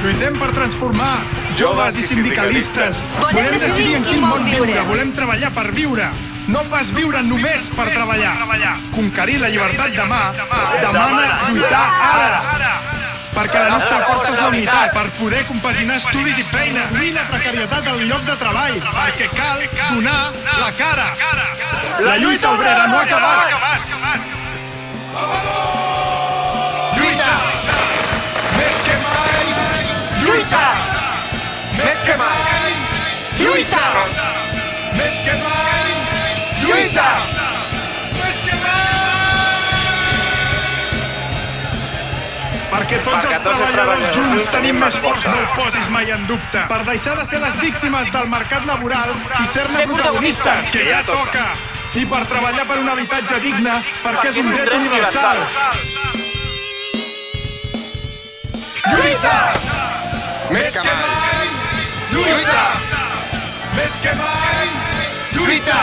Lluitem per transformar, joves i sindicalistes. Volem decidir en quin món viure. Volem treballar per viure. No pas viure només per treballar. Conquerir la llibertat demà demana lluitar ara. Perquè la nostra força és la unitat, per poder compaginar estudis i feina. Reduir la precarietat al lloc de treball, perquè cal donar la cara. La lluita obrera no ha acabat. Lluita! Més que mai! Lluita! Més que mai! Lluita! Més que mai! Lluita! Més que mai! Perquè tots els treballadors junts tenim més força. No ho posis mai en dubte. Per deixar de ser les víctimes del mercat laboral i ser-ne protagonistes, que ja toca. I per treballar per un habitatge digne, perquè és un dret universal. Lluita! Més que mai! Lluita! Més que mai! Lluita!